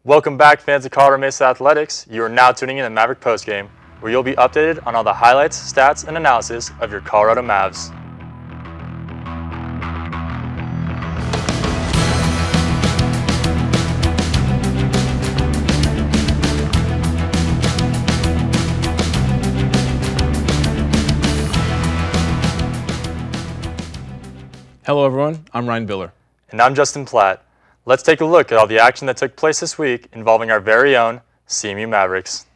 Welcome back, fans of Colorado Mesa Athletics. You are now tuning in to Maverick Postgame, where you'll be updated on all the highlights, stats, and analysis of your Colorado Mavs. Hello everyone, I'm Ryan Biller. And I'm Justin Platt. Let's take a look at all the action that took place this week involving our very own CMU Mavericks.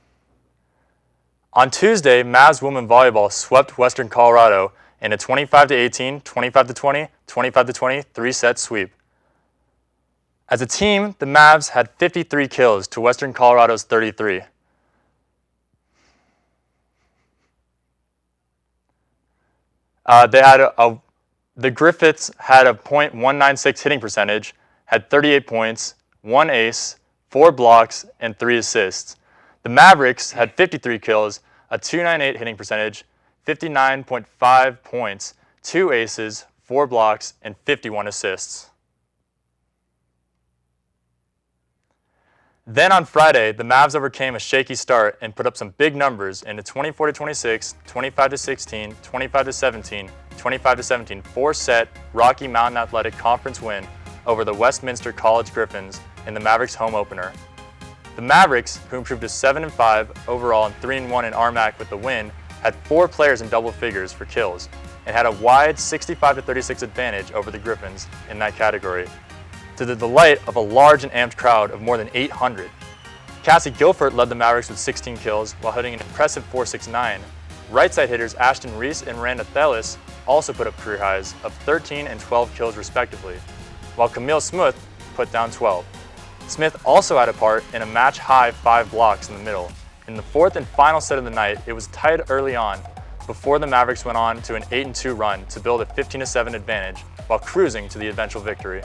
On Tuesday, Mavs women volleyball swept Western Colorado in a 25-18, 25-20, 25-20 three-set sweep. As a team, the Mavs had 53 kills to Western Colorado's 33. The Griffiths had a .196 hitting percentage, had 38 points, 1 ace, 4 blocks, and 3 assists. The Mavericks had 53 kills, a .298 hitting percentage, 59.5 points, 2 aces, 4 blocks, and 51 assists. Then on Friday, the Mavs overcame a shaky start and put up some big numbers in a 24-26, 25-16, 25-17, 25-17 four-set Rocky Mountain Athletic Conference win over the Westminster College Griffins in the Mavericks home opener. The Mavericks, who improved to 7-5 overall and 3-1 in RMAC with the win, had 4 players in double figures for kills and had a wide 65-36 advantage over the Griffins in that category, to the delight of a large and amped crowd of more than 800. Cassie Guilford led the Mavericks with 16 kills while hitting an impressive .469. Right side hitters Ashton Reese and Miranda Thelis also put up career highs of 13 and 12 kills respectively, while Camille Smith put down 12. Smith also had a part in a match-high 5 blocks in the middle. In the fourth and final set of the night, it was tight early on before the Mavericks went on to an 8-2 run to build a 15-7 advantage while cruising to the eventual victory.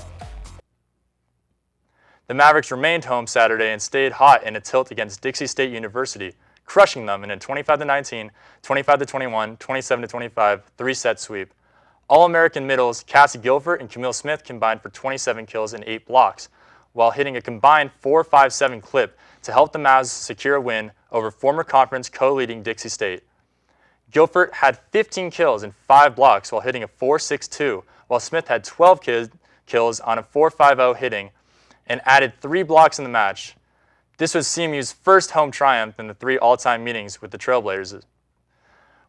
The Mavericks remained home Saturday and stayed hot in a tilt against Dixie State University, crushing them in a 25-19, 25-21, 27-25 three-set sweep. All-American middles Cassie Guilford and Camille Smith combined for 27 kills and 8 blocks, while hitting a combined .457 clip to help the Mavs secure a win over former conference co-leading Dixie State. Guilford had 15 kills and 5 blocks while hitting a .462, while Smith had 12 kills on a .450 hitting and added 3 blocks in the match. This was CMU's first home triumph in the 3 all-time meetings with the Trailblazers,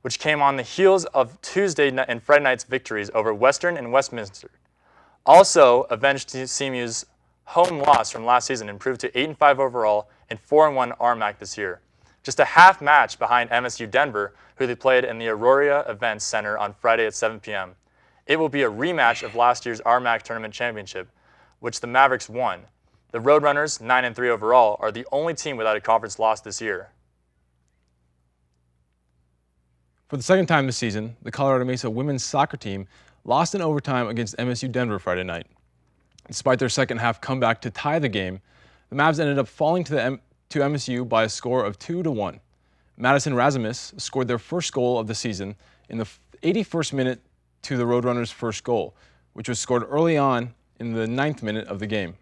which came on the heels of Tuesday and Friday night's victories over Western and Westminster. Also avenged CMU's home loss from last season, improved to 8-5 overall and 4-1 RMAC this year. Just a half match behind MSU Denver, who they played in the Aurora Events Center on Friday at 7 p.m. It will be a rematch of last year's RMAC Tournament Championship, which the Mavericks won. The Roadrunners, 9-3 overall, are the only team without a conference loss this year. For the second time this season, the Colorado Mesa women's soccer team lost in overtime against MSU Denver Friday night. Despite their second half comeback to tie the game, the Mavs ended up falling to MSU by a score of 2-1. Madison Razamis scored their first goal of the season in the 81st minute to the Roadrunners' first goal, which was scored early on in the 9th minute of the game.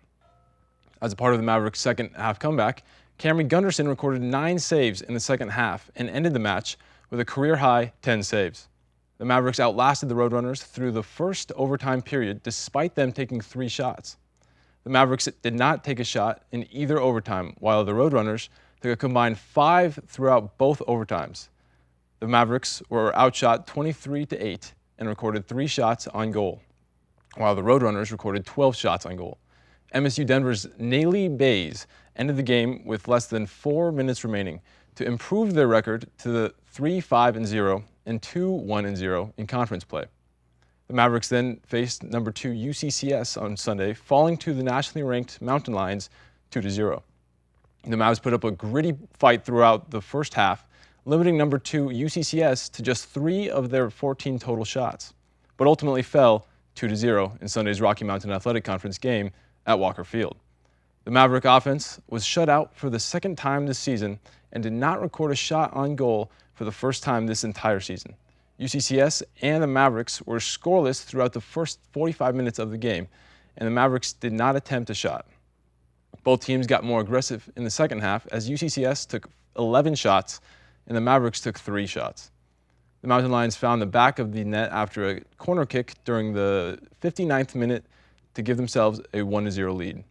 As a part of the Mavericks' second half comeback, Camry Gunderson recorded 9 saves in the second half and ended the match with a career-high 10 saves. The Mavericks outlasted the Roadrunners through the first overtime period despite them taking 3 shots. The Mavericks did not take a shot in either overtime, while the Roadrunners took a combined 5 throughout both overtimes. The Mavericks were outshot 23-8 and recorded 3 shots on goal, while the Roadrunners recorded 12 shots on goal. MSU Denver's Naylee Bays ended the game with less than 4 minutes remaining to improve their record to the 3-5-0 and 2-1-0 in conference play. The Mavericks then faced number 2 UCCS on Sunday, falling to the nationally ranked Mountain Lions 2-0. The Mavs put up a gritty fight throughout the first half, limiting number 2 UCCS to just 3 of their 14 total shots, but ultimately fell 2-0 in Sunday's Rocky Mountain Athletic Conference game at Walker Field. The Maverick offense was shut out for the second time this season and did not record a shot on goal for the first time this entire season. UCCS and the Mavericks were scoreless throughout the first 45 minutes of the game, and the Mavericks did not attempt a shot. Both teams got more aggressive in the second half as UCCS took 11 shots and the Mavericks took 3 shots. The Mountain Lions found the back of the net after a corner kick during the 59th minute to give themselves a 1-0 lead.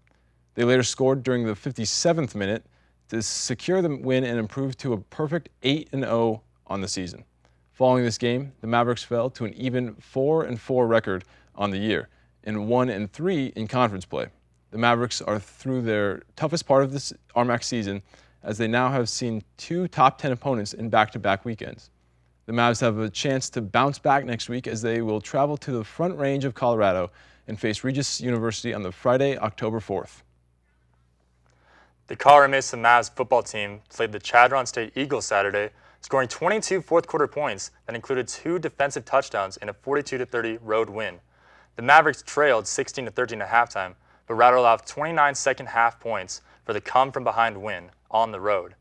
They later scored during the 57th minute to secure the win and improve to a perfect 8-0 on the season. Following this game, the Mavericks fell to an even 4-4 record on the year and 1-3 in conference play. The Mavericks are through their toughest part of this RMAC season as they now have seen 2 top 10 opponents in back-to-back weekends. The Mavs have a chance to bounce back next week as they will travel to the Front Range of Colorado and face Regis University on the Friday, October 4th. The Colorado Mesa Mavs football team played the Chadron State Eagles Saturday, scoring 22 fourth-quarter points that included 2 defensive touchdowns in a 42-30 road win. The Mavericks trailed 16-13 at halftime, but rattled off 29 second-half points for the come-from-behind win on the road.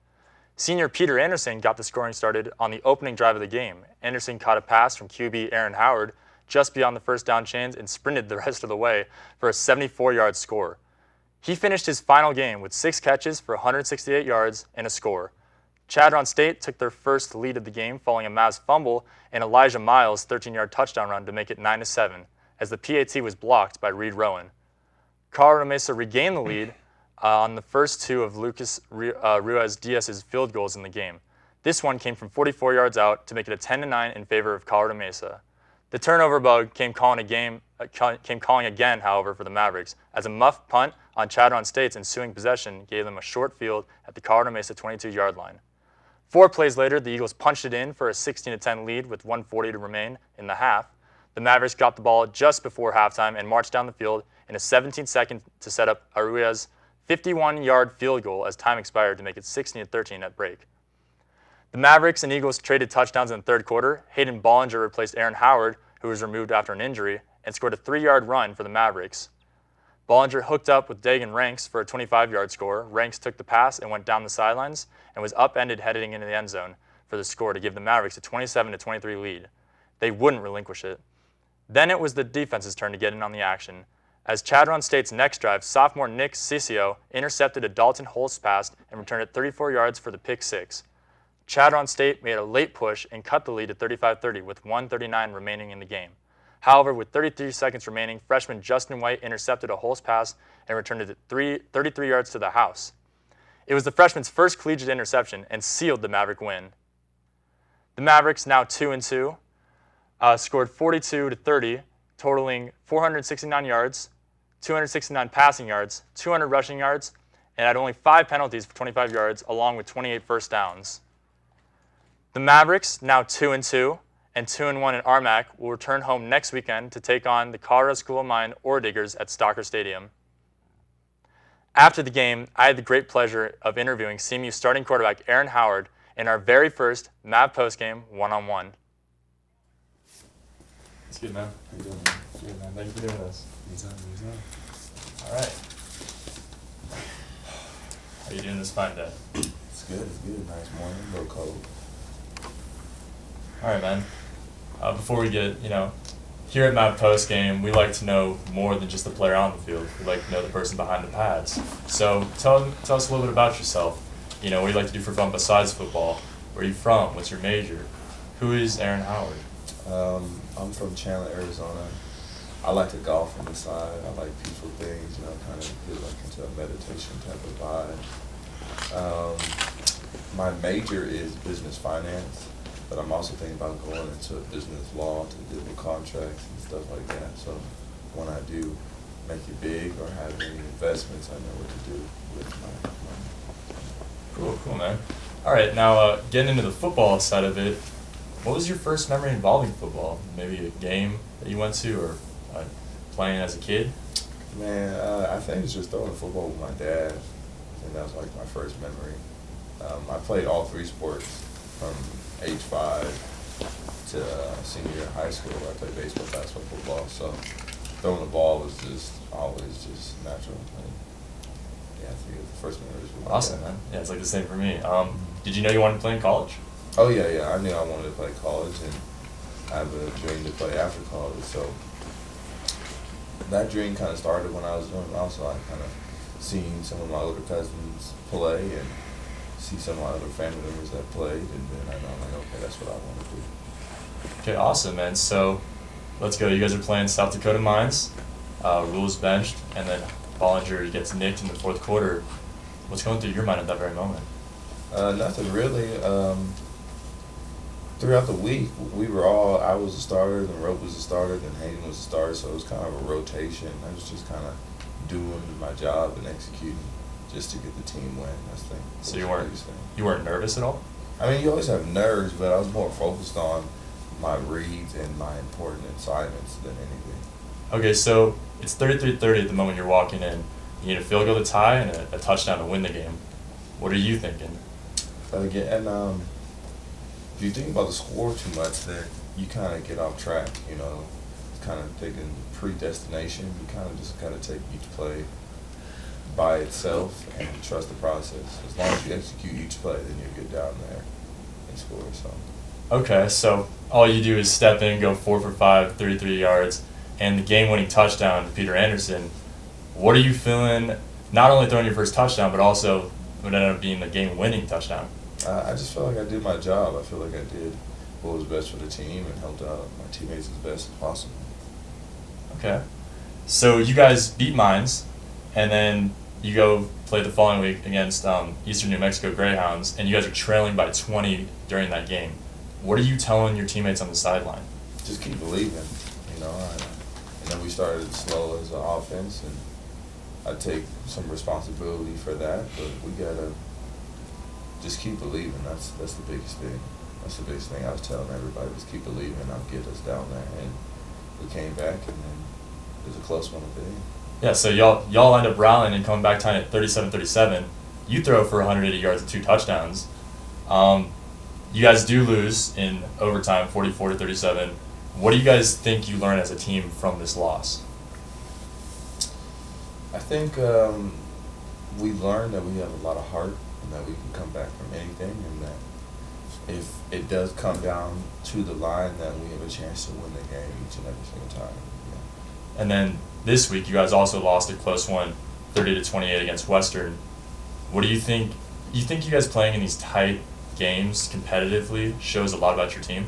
Senior Peter Anderson got the scoring started on the opening drive of the game. Anderson caught a pass from QB Aaron Howard just beyond the first down chains and sprinted the rest of the way for a 74-yard score. He finished his final game with 6 catches for 168 yards and a score. Chadron State took their first lead of the game following a Mavs fumble and Elijah Miles' 13-yard touchdown run to make it 9-7, as the PAT was blocked by Reed Rowan. Colorado Mesa regained the lead on the first 2 of Lucas Ruiz-Diaz's field goals in the game. This one came from 44 yards out to make it a 10-9 in favor of Colorado Mesa. The turnover bug came calling again, however, for the Mavericks, as a muff punt on Chadron State's ensuing possession gave them a short field at the Colorado Mesa 22-yard line. 4 plays later, the Eagles punched it in for a 16-10 lead with 1:40 to remain in the half. The Mavericks got the ball just before halftime and marched down the field in a 17-second to set up Aruia's 51-yard field goal as time expired to make it 16-13 at break. The Mavericks and Eagles traded touchdowns in the third quarter. Hayden Bollinger replaced Aaron Howard, who was removed after an injury, and scored a 3-yard run for the Mavericks. Bollinger hooked up with Dagan Ranks for a 25-yard score. Ranks took the pass and went down the sidelines and was upended heading into the end zone for the score to give the Mavericks a 27-23 lead. They wouldn't relinquish it. Then it was the defense's turn to get in on the action. As Chadron State's next drive, sophomore Nick Ciccio intercepted a Dalton Holst pass and returned it 34 yards for the pick 6. Chadron State made a late push and cut the lead to 35-30 with 1:39 remaining in the game. However, with 33 seconds remaining, freshman Justin White intercepted a Holst pass and returned it 33 yards to the house. It was the freshman's first collegiate interception and sealed the Maverick win. The Mavericks, now 2-2, scored 42-30, totaling 469 yards, 269 passing yards, 200 rushing yards, and had only 5 penalties for 25 yards, along with 28 first downs. The Mavericks, now 2-2 and 2-1 in RMAC, will return home next weekend to take on the Colorado School of Mine Ore Diggers at Stalker Stadium. After the game, I had the great pleasure of interviewing CMU starting quarterback Aaron Howard in our very first Mav postgame one-on-one. It's good, man. How you doing, man? Good, man. Thank you for doing this. Anytime. All right. How you doing this fine day? It's good. Nice morning, a little cold. All right, man. Before we get, here at Mav Postgame, we like to know more than just the player on the field. We like to know the person behind the pads. So tell us a little bit about yourself. What do you like to do for fun besides football? Where are you from? What's your major? Who is Aaron Howard? I'm from Chandler, Arizona. I like to golf on the side. I like peaceful things, kind of get into a meditation type of vibe. My major is business finance, but I'm also thinking about going into business law to deal with contracts and stuff like that. So when I do make it big or have any investments, I know what to do with my money. Cool, man. All right, now getting into the football side of it, what was your first memory involving football? Maybe a game that you went to or playing as a kid? Man, I think it's just throwing football with my dad. I think that was like my first memory. I played all 3 sports from age 5 to senior year in high school. I played baseball, basketball, football. So throwing the ball was just always just natural. And yeah, I think the first memory was with my Awesome, dad. man. Yeah, it's like the same for me. Did you know you wanted to play in college? Oh yeah. I knew I wanted to play college, and I have a dream to play after college. So that dream kind of started when I was young. Also, I kind of seeing some of my older cousins play and see some of my other family members that played, and then I know, I'm like, okay, that's what I want to do. Okay, awesome, man. So let's go. You guys are playing South Dakota Mines. Rules benched, and then Bollinger gets nicked in the fourth quarter. What's going through your mind at that very moment? Nothing really. Throughout the week, I was a starter, then Rope was a starter, then Hayden was a starter, so it was kind of a rotation. I was just kind of doing my job and executing just to get the team win. That's the thing. So you weren't nervous at all? I mean, you always have nerves, but I was more focused on my reads and my important assignments than anything. Okay, so it's 33-30 at the moment you're walking in. You need a field goal to tie and a touchdown to win the game. What are you thinking? Again, if you think about the score too much, then you kind of get off track. You know, kind of thinking predestination. You kind of just got to take each play by itself and trust the process. As long as you execute each play, then you'll get down there and score. So. Okay, so all you do is step in, go 4 for 5, 33 yards, and the game-winning touchdown to Peter Anderson. What are you feeling, not only throwing your first touchdown, but also what ended up being the game-winning touchdown? I just feel like I did my job. I feel like I did what was best for the team and helped out my teammates as best as possible. Okay. So you guys beat Mines, and then you go play the following week against Eastern New Mexico Greyhounds, and you guys are trailing by 20 during that game. What are you telling your teammates on the sideline? Just keep believing, you know. And then we started slow as an offense, and I take some responsibility for that. But we gotta just keep believing. That's the biggest thing. That's the biggest thing I was telling everybody. Just keep believing. I'll get us down there. And we came back, and then it was a close one at the end. Yeah. So y'all end up rallying and coming back tying at 37-37. You throw for 180 yards and 2 touchdowns. You guys do lose in overtime, 44-37. What do you guys think you learned as a team from this loss? I think we learned that we have a lot of heart and that we can come back from anything, and that if it does come down to the line, then we have a chance to win the game each and every single time. Yeah. And then this week, you guys also lost a close one, 30-28 against Western. What do you think? You think you guys playing in these tight games competitively shows a lot about your team?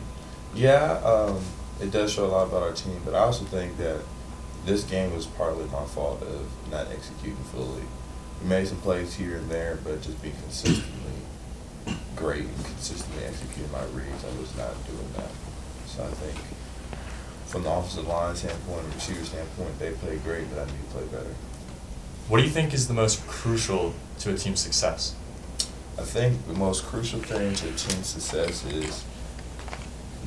Yeah, it does show a lot about our team, but I also think that this game was partly my fault of not executing fully. We made some plays here and there, but just being consistently great and consistently executing my reads, I was not doing that. So I think from the offensive line standpoint and receiver standpoint, they played great, but I need to play better. What do you think is the most crucial to a team's success? I think the most crucial thing to team success is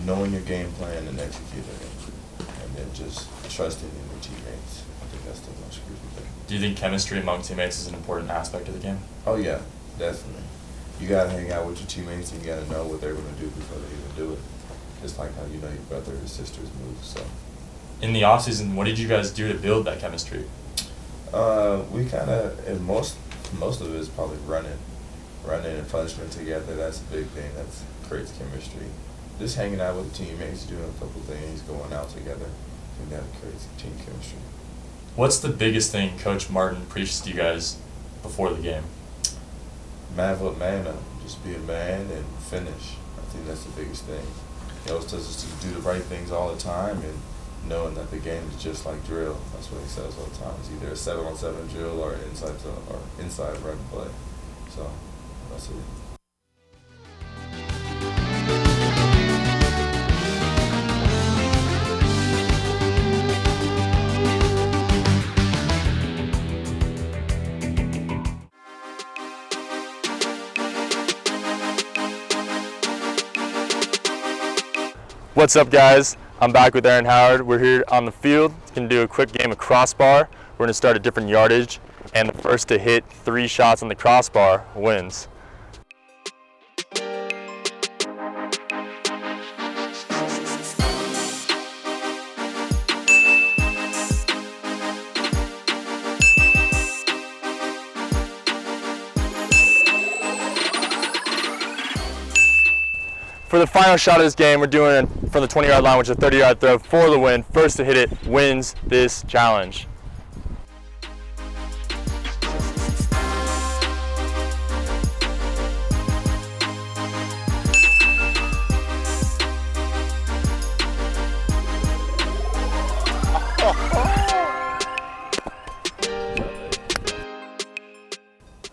knowing your game plan and executing it, and then just trusting in your teammates. I think that's the most crucial thing. Do you think chemistry among teammates is an important aspect of the game? Oh yeah, definitely. You gotta hang out with your teammates and you gotta know what they're gonna do before they even do it. Just like how you know your brother or sister's moves. So. In the offseason, what did you guys do to build that chemistry? We kind of, and most of it is probably running and punishment together. That's a big thing. That creates chemistry. Just hanging out with the teammates, doing a couple things, going out together, I think that creates team chemistry. What's the biggest thing Coach Martin preached to you guys before the game? Man what man up. Just be a man and finish. I think that's the biggest thing. He always tells us to do the right things all the time, and knowing that the game is just like drill. That's what he says all the time. It's either a 7-on-7 drill or an inside run play. So that's it. What's up, guys? I'm back with Aaron Howard. We're here on the field. Going to do a quick game of crossbar. We're going to start at different yardage, and the first to hit 3 shots on the crossbar wins. For the final shot of this game, we're doing it from the 20-yard line, which is a 30-yard throw for the win. First to hit it wins this challenge.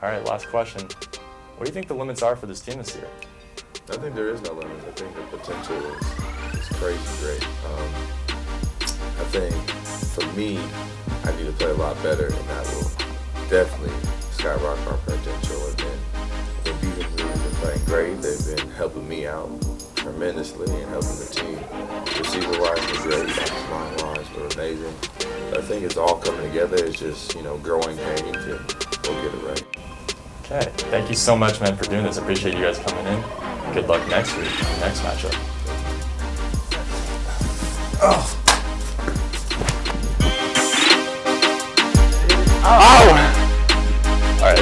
All right, last question. What do you think the limits are for this team this year? I think there is no limits. I think the potential is crazy great. I think for me, I need to play a lot better, and that will definitely skyrocket our potential. And then defensively, they've been playing great. They've been helping me out tremendously and helping the team. Receiver-wise, they're great. Line-wise, they're amazing. I think it's all coming together. It's just, growing pains and we'll get it right. Okay, thank you so much, man, for doing this. I appreciate you guys coming in. Good luck next week, next matchup. Oh! All right.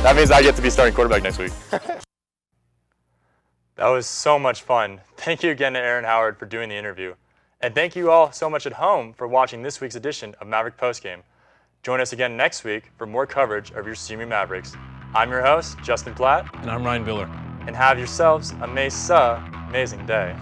That means I get to be starting quarterback next week. That was so much fun. Thank you again to Aaron Howard for doing the interview. And thank you all so much at home for watching this week's edition of Maverick Postgame. Join us again next week for more coverage of your CMU Mavericks. I'm your host, Justin Platt. And I'm Ryan Biller. And have yourselves a amazing day.